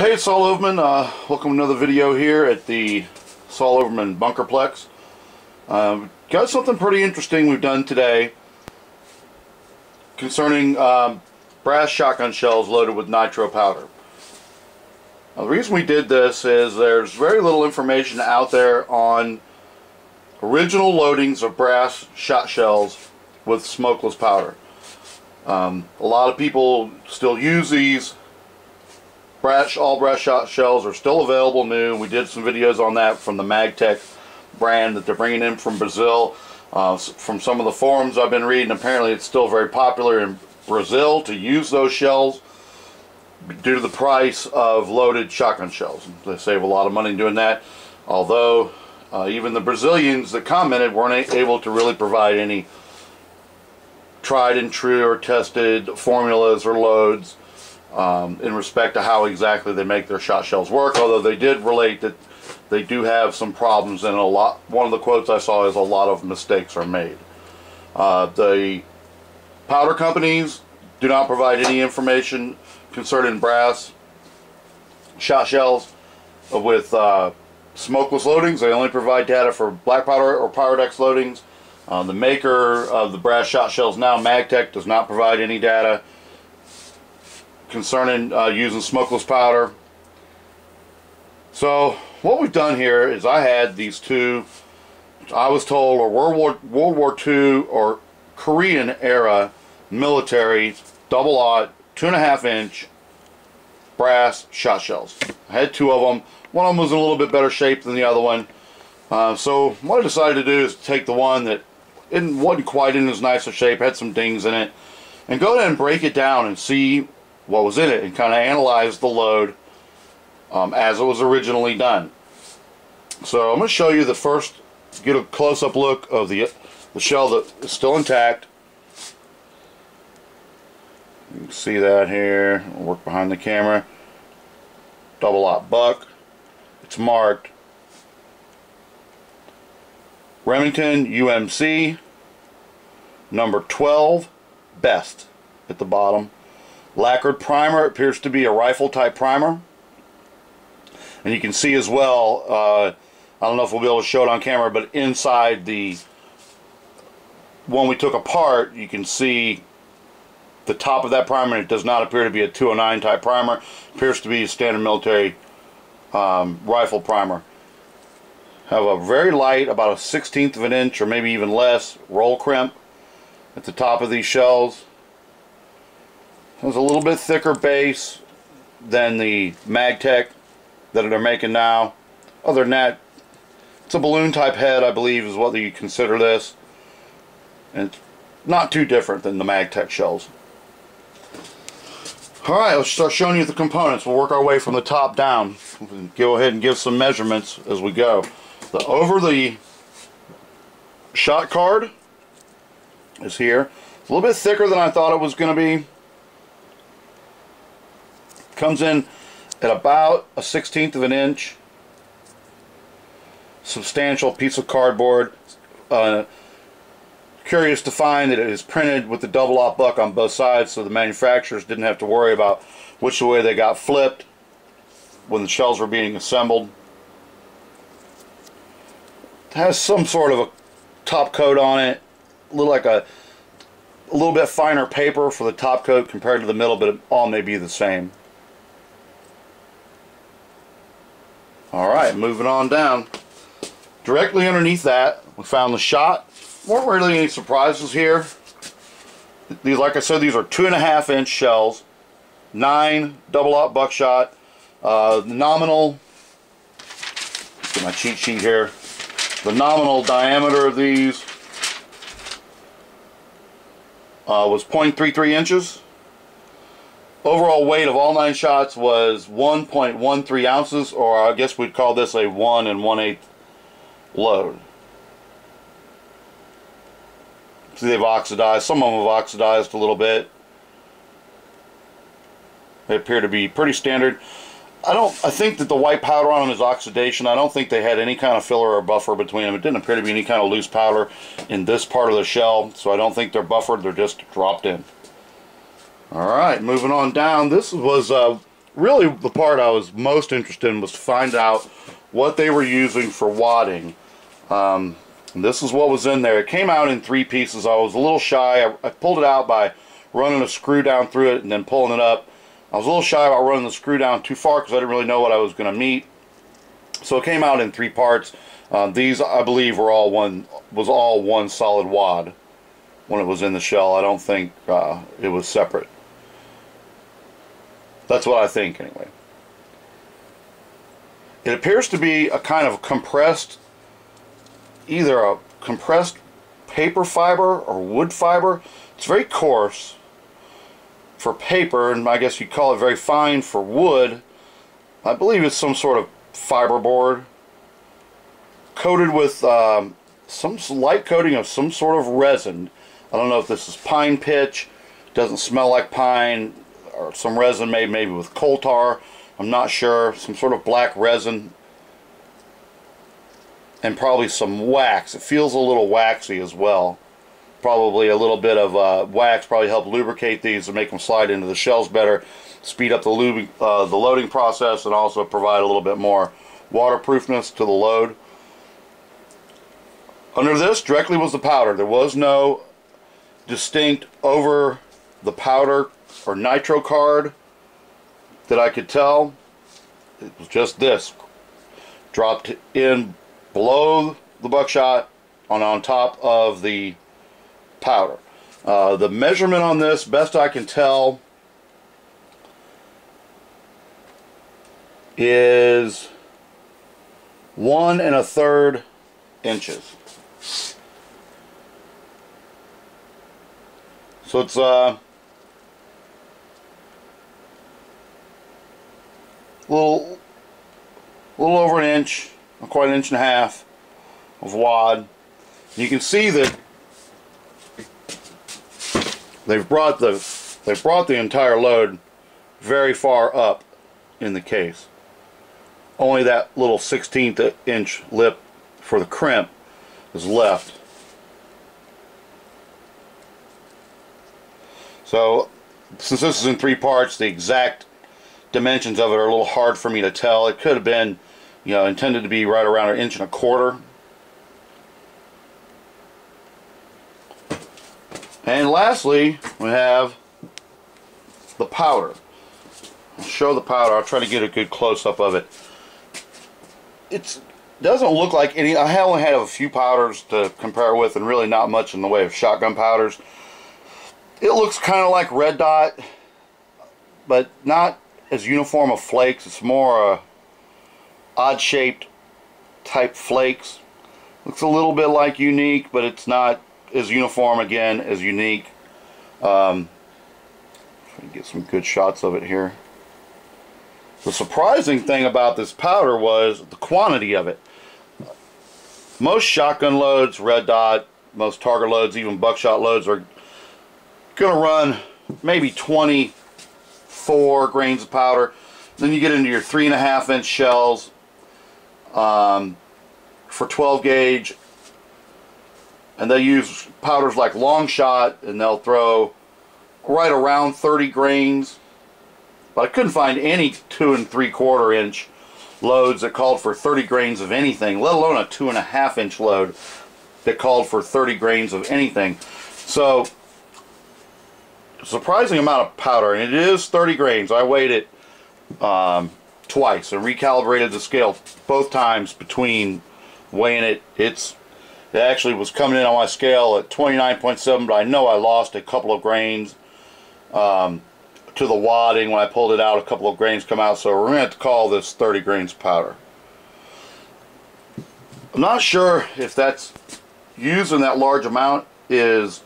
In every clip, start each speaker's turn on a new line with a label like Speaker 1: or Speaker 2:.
Speaker 1: Hey, it's Saul Overman. Welcome to another video here at the Saul Overman Bunkerplex. Got something pretty interesting we've done today concerning brass shotgun shells loaded with nitro powder. Now, the reason we did this is there's very little information out there on original loadings of brass shot shells with smokeless powder. A lot of people still use these. All brass shot shells are still available new. We did some videos on that from the Magtech brand that they're bringing in from Brazil. From some of the forums I've been reading, apparently it's still very popular in Brazil to use those shells due to the price of loaded shotgun shells. They save a lot of money doing that, although even the Brazilians that commented weren't able to really provide any tried and true or tested formulas or loads in respect to how exactly they make their shot shells work, although they did relate that they do have some problems, and one of the quotes I saw is a lot of mistakes are made. The powder companies do not provide any information concerning brass shot shells with smokeless loadings. They only provide data for black powder or Pyrodex loadings. The maker of the brass shot shells now, Magtech, does not provide any data concerning using smokeless powder. So what we've done here is I had these two, I was told, are World War II or Korean era military double-aught 2.5 inch brass shot shells. I had two of them. One of them was in a little bit better shape than the other one. So what I decided to do is take the one that wasn't quite in as nice a shape, had some dings in it, and go ahead and break it down and see what was in it and kind of analyze the load as it was originally done. So I'm going to show you get a close-up look of the shell that is still intact. You can see that here. I'll work behind the camera. Double-aught buck. It's marked Remington UMC number 12 best at the bottom. Lacquered primer. It appears to be a rifle type primer, and you can see as well, I don't know if we'll be able to show it on camera, but inside the one we took apart, you can see the top of that primer. It does not appear to be a 209 type primer. It appears to be a standard military rifle primer. Have a very light, about a 1/16 of an inch or maybe even less, roll crimp at the top of these shells. There's a little bit thicker base than the Magtech that they're making now. Other than that, it's a balloon type head, I believe is what you consider this, and it's not too different than the Magtech shells. Alright, let's start showing you the components. We'll work our way from the top down. We'll go ahead and give some measurements as we go. Over the shot card is here. It's a little bit thicker than I thought it was going to be. Comes in at about a 1/16 of an inch. Substantial piece of cardboard. Curious to find that it is printed with the double-aught buck on both sides, so the manufacturers didn't have to worry about which way they got flipped when the shells were being assembled. It has some sort of a top coat on it, a little bit finer paper for the top coat compared to the middle, but it all may be the same. Alright, moving on down. Directly underneath that, we found the shot. Weren't really any surprises here. These, like I said, these are 2.5 inch shells, 9 double-aught buckshot. The nominal, get my cheat sheet here. The nominal diameter of these was 0.33 inches. Overall weight of all 9 shots was 1.13 ounces, or I guess we'd call this a 1 1/8 load. See, they've oxidized. Some of them have oxidized a little bit. They appear to be pretty standard. I think that the white powder on them is oxidation. I don't think they had any kind of filler or buffer between them. It didn't appear to be any kind of loose powder in this part of the shell, so I don't think they're buffered. They're just dropped in. Alright, moving on down. This was really the part I was most interested in was to find out what they were using for wadding. This is what was in there. It came out in 3 pieces. I was a little shy. I pulled it out by running a screw down through it and then pulling it up. I was a little shy about running the screw down too far because I didn't really know what I was going to meet. So it came out in 3 parts. These, I believe, were all one solid wad when it was in the shell. I don't think it was separate. That's what I think, anyway. It appears to be a kind of compressed, either a compressed paper fiber or wood fiber. It's very coarse for paper, and I guess you'd call it very fine for wood. I believe it's some sort of fiberboard coated with some light coating of some sort of resin. I don't know if this is pine pitch. It doesn't smell like pine, or some resin made maybe with coal tar. I'm not sure. Some sort of black resin, and probably some wax. It feels a little waxy as well. Probably a little bit of wax probably help lubricate these and make them slide into the shells better, speed up the loading process, and also provide a little bit more waterproofness to the load. Under this directly was the powder. There was no distinct over the powder or nitro card that I could tell. It was just this dropped in below the buckshot on top of the powder. The measurement on this, best I can tell, is 1 1/3 inches. So it's a little over an inch, not quite an inch and a half of wad. You can see that they've brought the entire load very far up in the case. Only that little 1/16 inch lip for the crimp is left. So since this is in 3 parts, the exact dimensions of it are a little hard for me to tell. It could have been, you know, intended to be right around 1 1/4 inches. And lastly, we have the powder. I'll show the powder. I'll try to get a good close-up of it. It doesn't look like any. I only had a few powders to compare with, and really not much in the way of shotgun powders. It looks kind of like Red Dot, but not as uniform of flakes. It's more odd-shaped type flakes. Looks a little bit like Unique, but it's not as uniform again as Unique. Try to get some good shots of it here. The surprising thing about this powder was the quantity of it. Most shotgun loads, Red Dot, most target loads, even buckshot loads are going to run maybe 24 grains of powder. Then you get into your 3.5 inch shells for 12 gauge, and they use powders like Long Shot, and they'll throw right around 30 grains. But I couldn't find any 2 3/4 inch loads that called for 30 grains of anything, let alone a 2.5 inch load that called for 30 grains of anything. So surprising amount of powder, and it is 30 grains. I weighed it twice and recalibrated the scale both times between weighing it. It actually was coming in on my scale at 29.7, but I know I lost a couple of grains to the wadding. When I pulled it out, a couple of grains come out, so we're going to have to call this 30 grains powder. I'm not sure if that's using that large amount is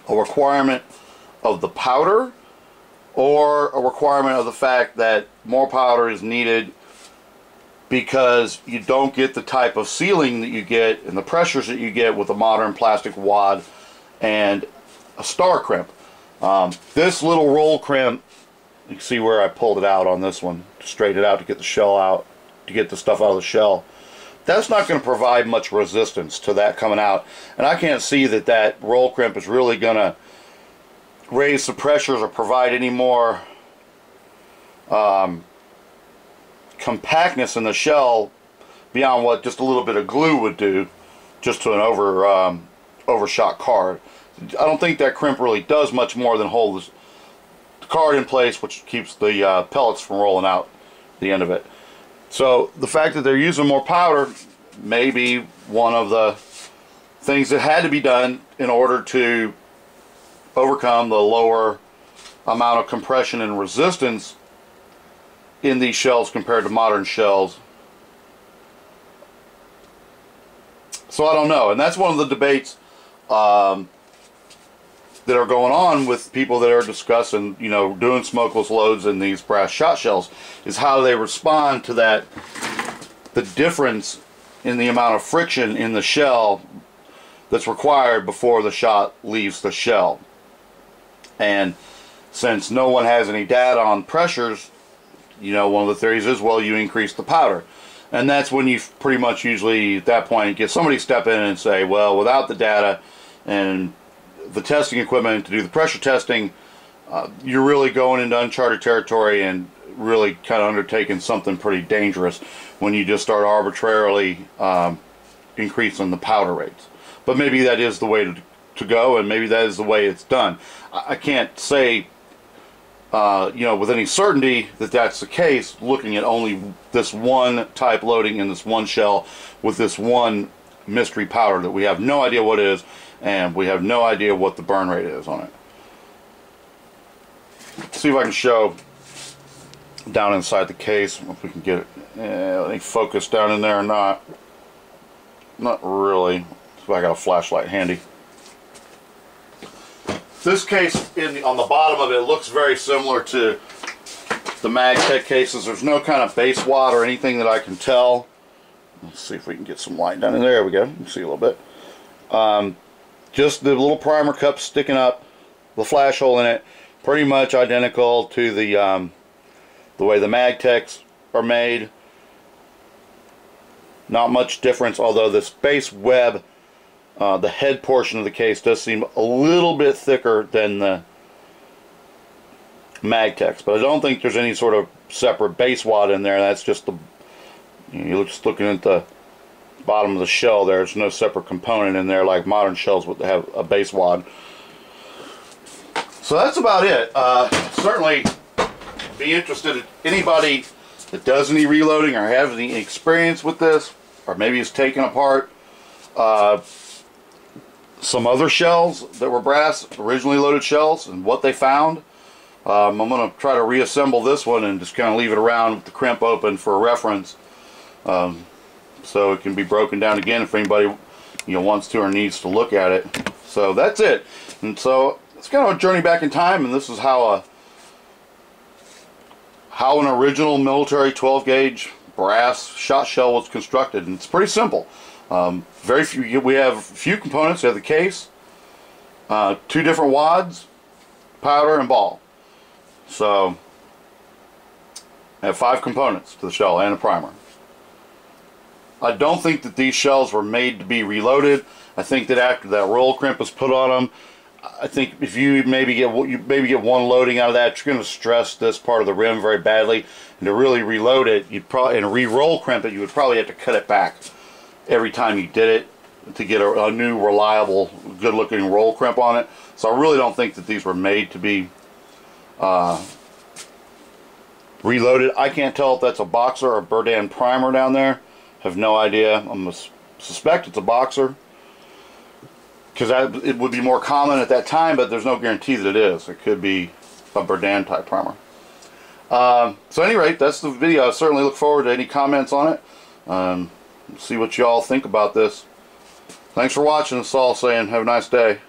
Speaker 1: a requirement of the powder or a requirement of the fact that more powder is needed because you don't get the type of sealing that you get and the pressures that you get with a modern plastic wad and a star crimp. This little roll crimp, you can see where I pulled it out on this one, straighten it out to get the shell out, to get the stuff out of the shell. That's not going to provide much resistance to that coming out, and I can't see that that roll crimp is really going to raise the pressures or provide any more compactness in the shell beyond what just a little bit of glue would do just to an overshot card. I don't think that crimp really does much more than hold the card in place, which keeps the pellets from rolling out the end of it. So the fact that they're using more powder may be one of the things that had to be done in order to overcome the lower amount of compression and resistance in these shells compared to modern shells. So I don't know, and that's one of the debates that are going on with people that are discussing, you know, doing smokeless loads in these brass shot shells, is how they respond to that, the difference in the amount of friction in the shell that's required before the shot leaves the shell. And since no one has any data on pressures, you know, one of the theories is, well, you increase the powder. And that's when you pretty much usually, at that point, get somebody step in and say, well, without the data and the testing equipment to do the pressure testing, you're really going into uncharted territory and really kind of undertaking something pretty dangerous when you just start arbitrarily increasing the powder rates. But maybe that is the way to go, and maybe that is the way it's done. I can't say you know, with any certainty that that's the case, looking at only this one type loading in this one shell with this one mystery powder that we have no idea what it is, and we have no idea what the burn rate is on it. Let's see if I can show down inside the case, if we can get it any focus down in there or not. Not really. So I got a flashlight handy. This case on the bottom of it looks very similar to the Magtech cases. There's no kind of base wad or anything that I can tell. Let's see if we can get some light down in there. There we go. You can see a little bit. Just the little primer cup sticking up, the flash hole in it, pretty much identical to the way the Magtechs are made. Not much difference, although this base web, the head portion of the case does seem a little bit thicker than the Magtechs, but I don't think there's any sort of separate base wad in there. That's just the, you're just looking at the bottom of the shell. There's no separate component in there like modern shells would have a base wad. So that's about it. Certainly be interested in anybody that does any reloading or have any experience with this, or maybe is taking apart some other shells that were brass, originally loaded shells, and what they found. I'm going to try to reassemble this one and just kind of leave it around with the crimp open for reference, so it can be broken down again if anybody, you know, wants to or needs to look at it. So that's it. And so it's kind of a journey back in time, and this is how an original military 12-gauge brass shot shell was constructed, and it's pretty simple. Very few. We have few components. We have the case, two different wads, powder, and ball. So I have 5 components to the shell and a primer. I don't think that these shells were made to be reloaded. I think that after that roll crimp was put on them, I think if you maybe get one loading out of that, you're going to stress this part of the rim very badly. And to really reload it, you'd probably, and re-roll crimp it, you would probably have to cut it back every time you did it to get a new, reliable, good-looking roll crimp on it. So I really don't think that these were made to be reloaded. I can't tell if that's a Boxer or Berdan primer down there. Have no idea. I'm going to suspect it's a Boxer, because it would be more common at that time, but there's no guarantee that it is. It could be a Berdan type primer. So at any rate, that's the video. I certainly look forward to any comments on it. See what you all think about this. Thanks for watching. This is Saul saying have a nice day.